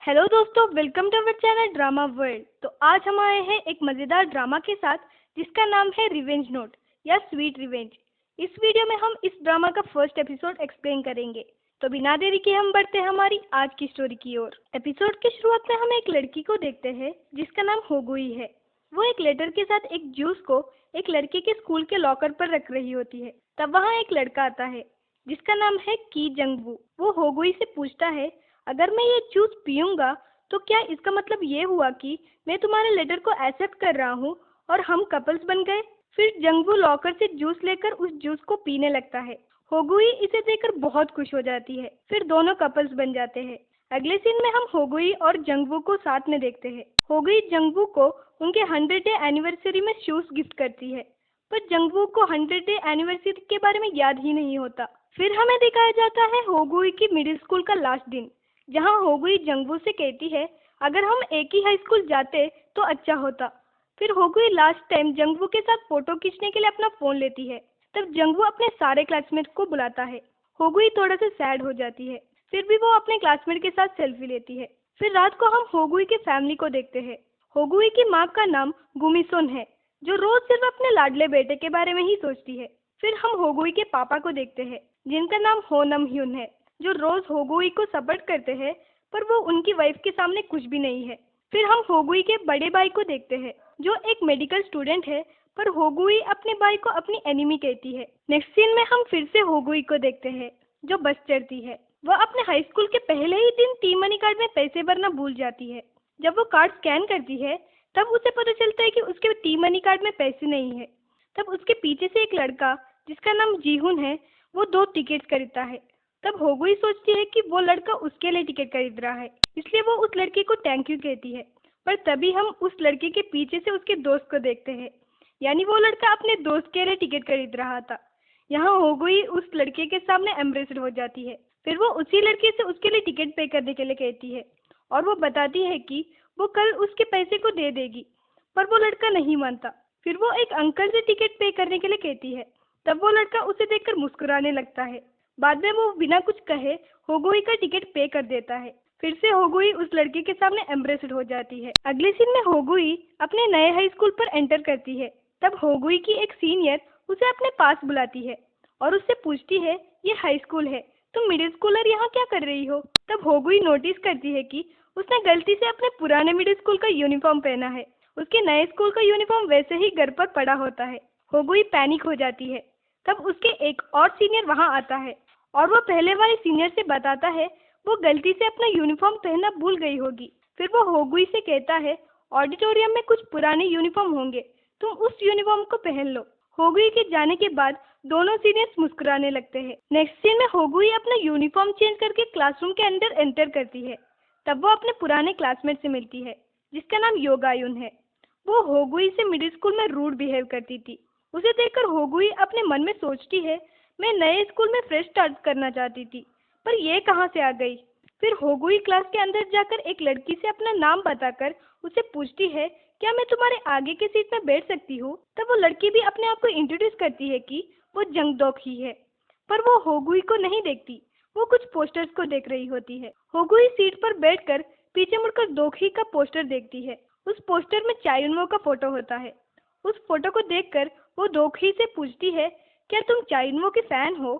Hello दोस्तों, welcome to our channel drama world. तो आज हम आए हैं एक मज़ेदार ड्रामा के साथ जिसका नाम है रिवेंज नोट या स्वीट रिवेंज। इस वीडियो में हम इस ड्रामा का फर्स्ट एपिसोड एक्सप्लेन करेंगे। तो बिना देरी के हम बढ़ते हैं हमारी आज की स्टोरी की ओर। एपिसोड की शुरुआत में हम एक लड़की को देखते हैं जिसका नाम होगुई है। वो एक लेटर के साथ एक जूस को एक लड़के के स्कूल के लॉकर पर रख रही होती है। तब वहाँ एक लड़का आता है जिसका नाम है की जंगवू। वो होगुई से पूछता है, अगर मैं ये जूस पीऊंगा तो क्या इसका मतलब ये हुआ कि मैं तुम्हारे लेटर को एक्सेप्ट कर रहा हूँ और हम कपल्स बन गए। फिर जंगवू लॉकर से जूस लेकर उस जूस को पीने लगता है। होगुई इसे देखकर बहुत खुश हो जाती है। फिर दोनों कपल्स बन जाते हैं। अगले सीन में हम होगुई और जंगवू को साथ में देखते हैं। होगुई जंगवू को उनके 100 डे एनिवर्सरी में शूज गिफ्ट करती है, पर जंगवू को 100 डे एनिवर्सरी के बारे में याद ही नहीं होता। फिर हमें दिखाया जाता है होगुई की मिडिल स्कूल का लास्ट दिन, जहां होगुई जंगवू से कहती है अगर हम एक ही हाई स्कूल जाते तो अच्छा होता। फिर होगुई लास्ट टाइम जंगवू के साथ फोटो खींचने के लिए अपना फोन लेती है। तब जंगवू अपने सारे क्लासमेट्स को बुलाता है। होगुई थोड़ा सा सैड हो जाती है, फिर भी वो अपने क्लासमेट के साथ सेल्फी लेती है। फिर रात को हम होगुई के फैमिली को देखते हैं। होगुई की माँ का नाम गुमिसोन है, जो रोज सिर्फ अपने लाडले बेटे के बारे में ही सोचती है। फिर हम होगुई के पापा को देखते हैं जिनका नाम हो नम ह्यून है, जो रोज होगुई को सपोर्ट करते हैं, पर वो उनकी वाइफ के सामने कुछ भी नहीं है। फिर हम होगुई के बड़े भाई को देखते हैं जो एक मेडिकल स्टूडेंट है, पर होगुई अपने भाई को अपनी एनिमी कहती है। नेक्स्ट सीन में हम फिर से होगुई को देखते हैं जो बस चढ़ती है। वह अपने हाई स्कूल के पहले ही दिन टी मनी कार्ड में पैसे भरना भूल जाती है। जब वो कार्ड स्कैन करती है तब उसे पता चलता है कि उसके टी मनी कार्ड में पैसे नहीं है। तब उसके पीछे से एक लड़का जिसका नाम जीहुन है, वो 2 टिकट्स खरीदता है। तब होगुई सोचती है कि वो लड़का उसके लिए टिकट खरीद रहा है, इसलिए वो उस लड़के को थैंक यू कहती है। पर तभी हम उस लड़के के पीछे से उसके दोस्त को देखते हैं, यानी वो लड़का अपने दोस्त के लिए टिकट खरीद रहा था। यहाँ होगुई उस लड़के के सामने एम्ब्रेस्ड हो जाती है। फिर वो उसी लड़के से उसके लिए टिकट पे करने के लिए कहती है और वो बताती है कि वो कल उसके पैसे को दे देगी, पर वो लड़का नहीं मानता। फिर वो एक अंकल से टिकट पे करने के लिए कहती है। तब वो लड़का उसे देखकर मुस्कुराने लगता है। बाद में वो बिना कुछ कहे होगुई का टिकट पे कर देता है। फिर से होगुई उस लड़के के सामने एम्ब्रेस्ड हो जाती है। अगले सीन में होगुई अपने नए हाई स्कूल पर एंटर करती है। तब होगुई की एक सीनियर उसे अपने पास बुलाती है और उससे पूछती है, ये हाई स्कूल है, तुम मिडिल स्कूलर यहाँ क्या कर रही हो। तब होगुई नोटिस करती है कि उसने गलती से अपने पुराने मिडिल स्कूल का यूनिफॉर्म पहना है। उसके नए स्कूल का यूनिफॉर्म वैसे ही घर पर पड़ा होता है। होगुई पैनिक हो जाती है। तब उसके एक और सीनियर वहाँ आता है और वो पहले वाले सीनियर से बताता है वो गलती से अपना यूनिफॉर्म पहनना भूल गई होगी। फिर वो होगुई से कहता है, ऑडिटोरियम में कुछ पुराने यूनिफॉर्म होंगे, तुम उस यूनिफॉर्म को पहन लो। होगुई के जाने के बाद दोनों सीनियर्स मुस्कुराने लगते हैं। नेक्स्ट सीन में होगुई अपना यूनिफॉर्म चेंज करके क्लासरूम के अंदर एंटर करती है। तब वो अपने पुराने क्लासमेट से मिलती है जिसका नाम योगायुन है। वो होगुई से मिडिल स्कूल में रूड बिहेव करती थी। उसे देखकर होगुई अपने मन में सोचती है, मैं नए स्कूल में फ्रेश स्टार्ट करना चाहती थी, पर ये कहाँ से आ गई। फिर होगुई क्लास के अंदर जाकर एक लड़की से अपना नाम बताकर उसे पूछती है, क्या मैं तुम्हारे आगे की सीट में बैठ सकती हूँ। तब वो लड़की भी अपने आप को इंट्रोड्यूस करती है कि वो जंगडोक ही है, पर वो होगुई को नहीं देखती, वो कुछ पोस्टर्स को देख रही होती है। होगुई सीट पर बैठकर पीछे मुड़कर दोखी का पोस्टर देखती है। उस पोस्टर में चायुनवो का फोटो होता है। उस फोटो को देखकर वो दोखी से पूछती है, क्या तुम चायुनवो के फैन हो।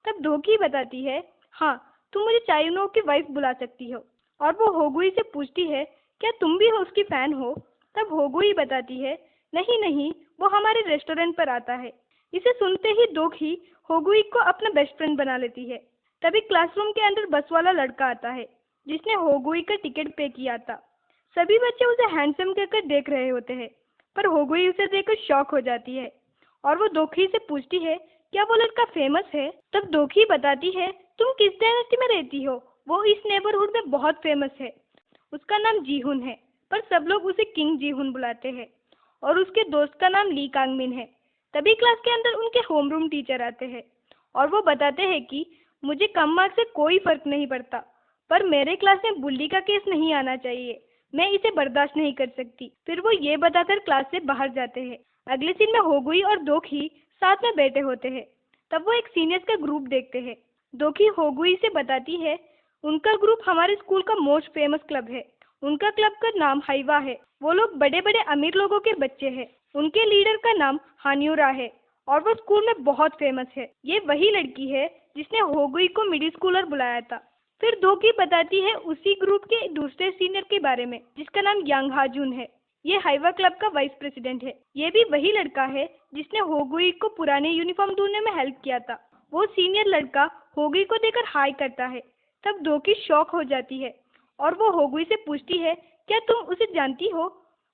तब दोखी बताती है, हाँ, तुम मुझे चायुनवो की वाइफ बुला सकती हो। और वो होगुई से पूछती है, क्या तुम भी उसकी फैन हो। तब होगुई बताती है, नहीं नहीं, वो हमारे रेस्टोरेंट पर आता है। इसे सुनते ही दोखी होगुई को अपना बेस्ट फ्रेंड बना लेती है। तभी क्लासरूम के अंदर बस वाला लड़का आता है जिसने होगुई का टिकट पे किया था। सभी बच्चे उसे हैंडसम कहकर देख रहे होते हैं, पर होगुई उसे देखकर शॉक हो जाती है और वो दोखी से पूछती है, क्या वो लड़का फेमस है। तब दोखी बताती है, तुम किस डायनेस्टी में रहती हो, वो इस नेबरहुड में बहुत फेमस है। उसका नाम जीहुन है, पर सब लोग उसे किंग जीहुन बुलाते हैं और उसके दोस्त का नाम ली कांगमिन है। तभी क्लास के अंदर उनके होमरूम टीचर आते हैं और वो बताते हैं कि मुझे कम मार्क्स से कोई फर्क नहीं पड़ता, पर मेरे क्लास में बुल्ली का केस नहीं आना चाहिए, मैं इसे बर्दाश्त नहीं कर सकती। फिर वो ये बताकर क्लास से बाहर जाते हैं। अगले सीन में होगुई और दोखी साथ में बैठे होते हैं। तब वो एक सीनियर्स का ग्रुप देखते हैं। दोखी होगुई से बताती है, उनका ग्रुप हमारे स्कूल का मोस्ट फेमस क्लब है। उनका क्लब का नाम हाइवा है। वो लोग बड़े बड़े अमीर लोगों के बच्चे हैं। उनके लीडर का नाम हान्यूरा है और वो स्कूल में बहुत फेमस है। ये वही लड़की है जिसने होगुई को मिडिल स्कूलर बुलाया था। फिर दोकी बताती है उसी ग्रुप के दूसरे सीनियर के बारे में जिसका नाम यांग हाजून है। ये हाइवा क्लब का वाइस प्रेसिडेंट है। ये भी वही लड़का है जिसने होगुई को पुराने यूनिफॉर्म ढूंढने में हेल्प किया था। वो सीनियर लड़का होगुई को देखकर हाई करता है। तब दोकी शॉक हो जाती है और वो होगुई से पूछती है, क्या तुम उसे जानती हो?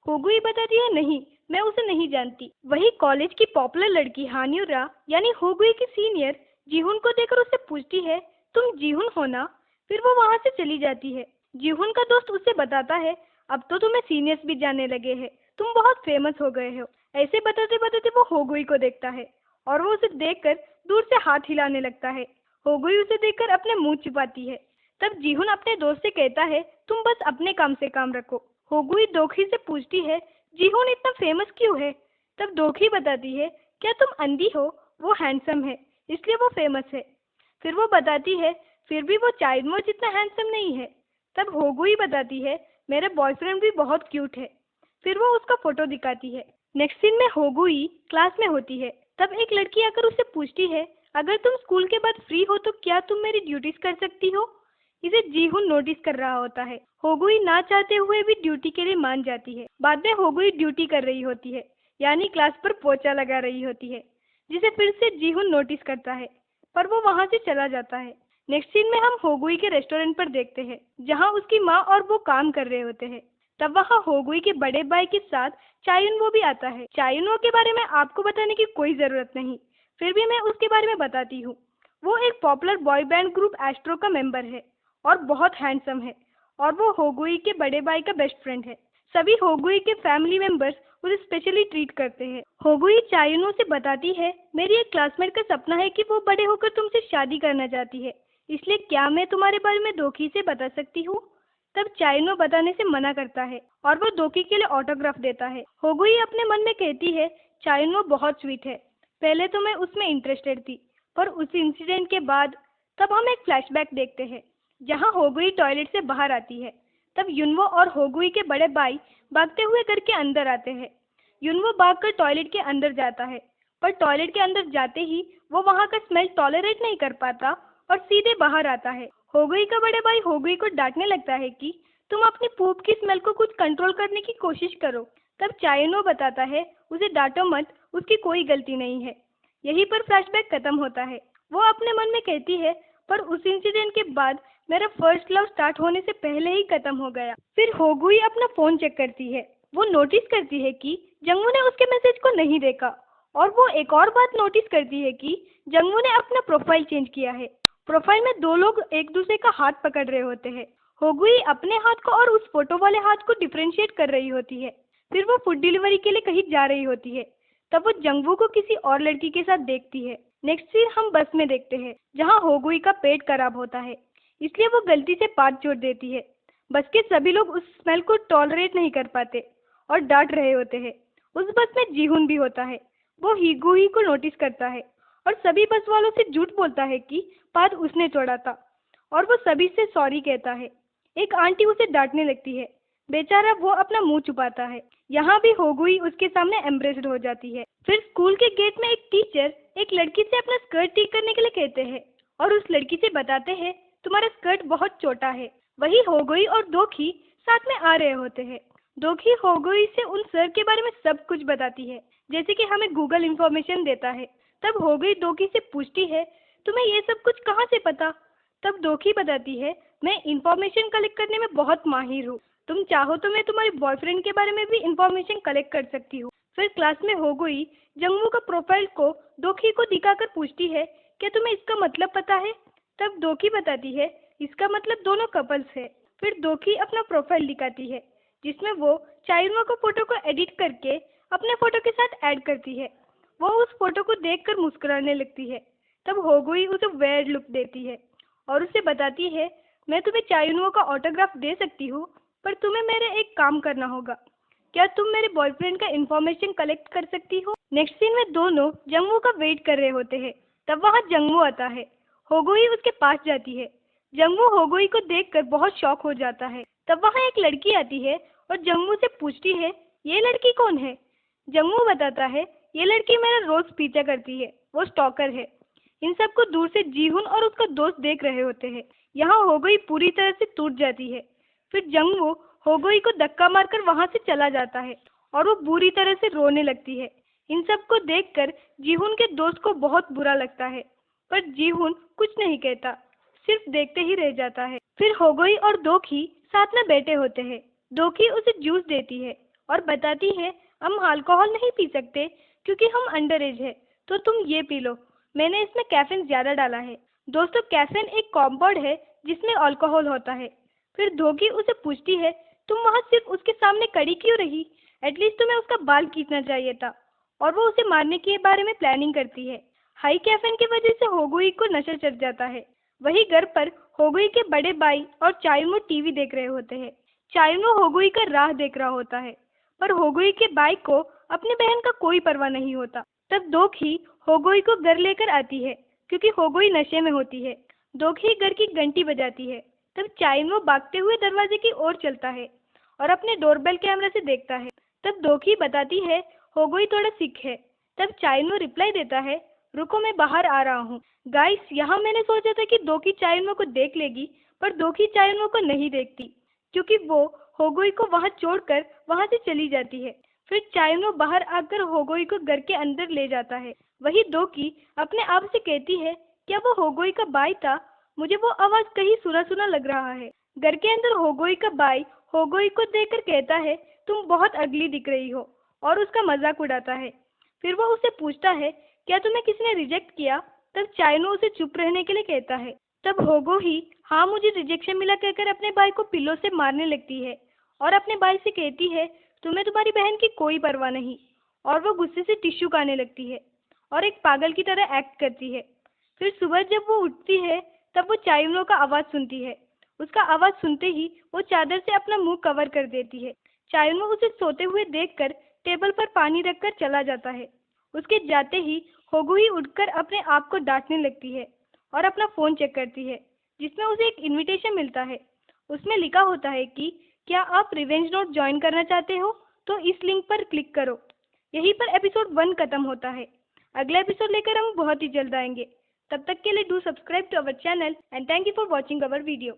होगुई बताती है, नहीं, मैं उसे नहीं जानती। वही कॉलेज की पॉपुलर लड़की हान्यूरा यानी होगुई की सीनियर जीहुन को देखकर उससे पूछती है, तुम जीहुन हो ना? फिर वो वहां से चली जाती है। जीहुन का दोस्त उससे बताता है, अब तो तुम्हें सीनियर्स भी जानने लगे हैं, तुम बहुत फेमस हो गए हो। ऐसे बताते बताते वो होगुई को देखता है और वो उसे देखकर दूर से हाथ हिलाने लगता है। होगुई उसे देखकर अपने मुंह छिपाती है। तब जीहुन अपने दोस्त से कहता है, तुम बस अपने काम से काम रखो। होगुई दोखी से पूछती है, जीहुन इतना फेमस क्यों है? तब दोखी बताती है, क्या तुम अंधी हो? वो हैंडसम है इसलिए वो फेमस है। फिर वो बताती है, फिर भी वो चाइल्ड जितना हैंडसम नहीं है। तब होगुई बताती है, मेरा बॉयफ्रेंड भी बहुत क्यूट है। फिर वो उसका फोटो दिखाती है। नेक्स्ट सीन में होगुई क्लास में होती है। तब एक लड़की आकर उससे पूछती है, अगर तुम स्कूल के बाद फ्री हो तो क्या तुम मेरी ड्यूटीज कर सकती हो? इसे जीहुन नोटिस कर रहा होता है। होगुई ना चाहते हुए भी ड्यूटी के लिए मान जाती है। बाद में होगुई ड्यूटी कर रही होती है यानी क्लास पर पोछा लगा रही होती है, जिसे फिर से जीहुन नोटिस करता है पर वो वहां से चला जाता है। नेक्स्ट सीन में हम होगुई के रेस्टोरेंट पर देखते हैं जहां उसकी माँ और वो काम कर रहे होते हैं। तब वहां होगुई के बड़े भाई के साथ चायुनवो भी आता है। चायुनवो के बारे में आपको बताने की कोई जरूरत नहीं, फिर भी मैं उसके बारे में बताती हूँ। वो एक popular boy band group astro का मेंबर है और बहुत हैंडसम है और वो होगुई के बड़े भाई का बेस्ट फ्रेंड है। सभी होगुई के फैमिली मेंबर्स उसे स्पेशली ट्रीट करते हैं। होगुई चायुनो से बताती है, मेरी एक क्लासमेट का सपना है कि वो बड़े होकर तुमसे शादी करना चाहती है, इसलिए क्या मैं तुम्हारे बारे में दोकी से बता सकती हूँ? तब चायुनो बताने से मना करता है और वो दोकी के लिए ऑटोग्राफ देता है। होगुई अपने मन में कहती है, चायुनो बहुत स्वीट है, पहले तो मैं उसमें इंटरेस्टेड थी पर उस इंसिडेंट के बाद। तब हम एक फ्लैशबैक देखते हैं जहां होगुई टॉयलेट से बाहर आती है। तब युनवो और होगुई के बड़े भाई भागते हुए घर के अंदर आते हैं। युनवो भागकर टॉयलेट के अंदर जाता है पर टॉयलेट के अंदर जाते ही वो वहां का स्मेल टॉलरेट नहीं कर पाता और सीधे बाहर आता है। होगुई का बड़े भाई होगुई को डांटने लगता है कि तुम अपनी पूप की स्मेल को कुछ कंट्रोल करने की कोशिश करो। तब चायुनो बताता है, उसे डांटो मत, उसकी कोई गलती नहीं है। यहीं पर फ्लैशबैक खत्म होता है। वो अपने मन में कहती है, पर उस इंसिडेंट के बाद मेरा फर्स्ट लव स्टार्ट होने से पहले ही खत्म हो गया। फिर होगुई अपना फोन चेक करती है। वो नोटिस करती है कि जंगवू ने उसके मैसेज को नहीं देखा और वो एक और बात नोटिस करती है कि जंगवू ने अपना प्रोफाइल चेंज किया है। प्रोफाइल में दो लोग एक दूसरे का हाथ पकड़ रहे होते हैं। होगुई अपने हाथ को और उस फोटो वाले हाथ को डिफरेंशिएट कर रही होती है। फिर वो फूड डिलीवरी के लिए कहीं जा रही होती है। तब वो जंगवू को किसी और लड़की के साथ देखती है। नेक्स्ट सीन हम बस में देखते हैं जहां होगुई का पेट खराब होता है, इसलिए वो गलती से पाद जोड़ देती है। बस के सभी लोग उस स्मेल को टॉलरेट नहीं कर पाते और डांट रहे होते हैं। उस बस में जीहुन भी होता है। वो हिगुई को नोटिस करता है और सभी बस वालों से झूठ बोलता है कि पाद उसने छोड़ा था और वो सभी से सॉरी कहता है। एक आंटी उसे डांटने लगती है। बेचारा वो अपना मुंह छुपाता है। यहाँ भी होगुई उसके सामने एम्ब्रेस्ड हो जाती है। फिर स्कूल के गेट में एक टीचर एक लड़की से अपना स्कर्ट ठीक करने के लिए कहते हैं और उस लड़की से बताते हैं, तुम्हारा स्कर्ट बहुत छोटा है। वही होगुई और दोखी साथ में आ रहे होते हैं। दोखी होगुई से उन सर के बारे में सब कुछ बताती है, जैसे कि हमें गूगल इन्फॉर्मेशन देता है। तब होगुई दोखी से पूछती है, तुम्हें ये सब कुछ कहाँ से पता? तब दोखी बताती है, मैं इन्फॉर्मेशन कलेक्ट करने में बहुत माहिर हूँ। तुम चाहो तो मैं तुम्हारे बॉयफ्रेंड के बारे में भी इन्फॉर्मेशन कलेक्ट कर सकती हूँ। फिर क्लास में होगुई जंगवू का प्रोफाइल को दोखी को दिखाकर पूछती है, क्या तुम्हें इसका मतलब पता है? तब दोखी बताती है, इसका मतलब दोनों कपल्स है। फिर दोखी अपना प्रोफाइल दिखाती है जिसमें वो चाइल्ड को फोटो को एडिट करके अपने फोटो के साथ ऐड करती है। वो उस फोटो को देखकर मुस्कुराने लगती है। तब होगुई उसे वेयर्ड लुक देती है और उसे बताती है, मैं तुम्हें चायुनवो का ऑटोग्राफ दे सकती हूँ, पर तुम्हें मेरे एक काम करना होगा। क्या तुम मेरे बॉयफ्रेंड का इन्फॉर्मेशन कलेक्ट कर सकती हो? नेक्स्ट सीन में दोनों जंगवू का वेट कर रहे होते हैं। तब वहाँ जंगवू आता है। होगुई उसके पास जाती है। जंगू होगोई को देखकर बहुत शॉक हो जाता है। तब वहाँ एक लड़की आती है और जंगू से पूछती है, ये लड़की कौन है? जंगू बताता है, ये लड़की मेरा रोज पीछा करती है, वो स्टॉकर है। इन सबको दूर से जीहुन और उसका दोस्त देख रहे होते हैं। यहाँ होगोई पूरी तरह से टूट जाती है। फिर जंगू होगोई को धक्का मारकर वहाँ से चला जाता है और वो बुरी तरह से रोने लगती है। इन सबको देखकर जीहुन के दोस्त को बहुत बुरा लगता है, पर जीहुन कुछ नहीं कहता, सिर्फ देखते ही रह जाता है। फिर होगोई और दोखी साथ में बैठे होते हैं। दोखी उसे जूस देती है और बताती है, हम अल्कोहल नहीं पी सकते क्योंकि हम अंडर एज है, तो तुम ये पी लो, मैंने इसमें कैफीन ज्यादा डाला है। दोस्तों, कैफीन एक कॉम्पाउंड है जिसमें अल्कोहल होता है। फिर दोखी उसे पूछती है, तुम वहाँ सिर्फ उसके सामने खड़ी क्यों रही? एटलीस्ट तुम्हें उसका बाल खींचना चाहिए था। और वो उसे मारने के बारे में प्लानिंग करती है। हाई कैफीन की वजह से होगुई को नशा चढ़ जाता है। वही घर पर होगुई के बड़े भाई और चायुनो टीवी देख रहे होते हैं। चायुनो होगुई का राह देख रहा होता है, पर होगुई के भाई को अपनी बहन का कोई परवाह नहीं होता। तब दोखी होगुई को घर लेकर आती है क्योंकि होगुई नशे में होती है। दोखी घर की घंटी बजाती है। तब चायुनो भागते हुए दरवाजे की ओर चलता है और अपने डोरबेल कैमरे से देखता है। तब दोखी बताती है, होगुई थोड़ा सिक है। तब चायुनो रिप्लाई देता है, रुको मैं बाहर आ रहा हूँ। गाइस, यहाँ मैंने सोचा था कि दोखी चायुनो को देख लेगी, पर दोखी चायुनो को नहीं देखती क्योंकि वो होगुई को वहाँ छोड़कर वहाँ से चली जाती है। फिर चायुनो बाहर आकर होगुई को घर के अंदर ले जाता है। वही दोखी अपने आप से कहती है, क्या वो होगुई का भाई था? मुझे वो आवाज कहीं सुना सुना लग रहा है। घर के अंदर होगुई का भाई होगुई को देखकर कहता है, तुम बहुत अगली दिख रही हो, और उसका मजाक उड़ाता है। फिर वो उसे पूछता है, क्या तुम्हें किसी ने रिजेक्ट किया? तब चाइनो उसे चुप रहने के लिए कहता है। तब होगो ही हाँ मुझे रिजेक्शन मिला कहकर अपने भाई को पिल्लों से मारने लगती है और अपने भाई से कहती है, तुम्हें तुम्हारी बहन की कोई परवाह नहीं। और वो गुस्से से टिश्यू खाने लगती है और एक पागल की तरह एक्ट करती है। फिर सुबह जब वो उठती है तब वो चाइनो का आवाज सुनती है। उसका आवाज सुनते ही वो चादर से अपना मुंह कवर कर देती है। चाइनो उसे सोते हुए देखकर टेबल पर पानी रखकर चला जाता है। उसके जाते ही होगुई उठकर अपने आप को डांटने लगती है और अपना फोन चेक करती है, जिसमें उसे एक इनविटेशन मिलता है। उसमें लिखा होता है कि क्या आप रिवेंज नोट ज्वाइन करना चाहते हो, तो इस लिंक पर क्लिक करो। यहीं पर एपिसोड 1 खत्म होता है। अगला एपिसोड लेकर हम बहुत ही जल्द आएंगे। तब तक के लिए do subscribe to our channel and thank you for watching our video.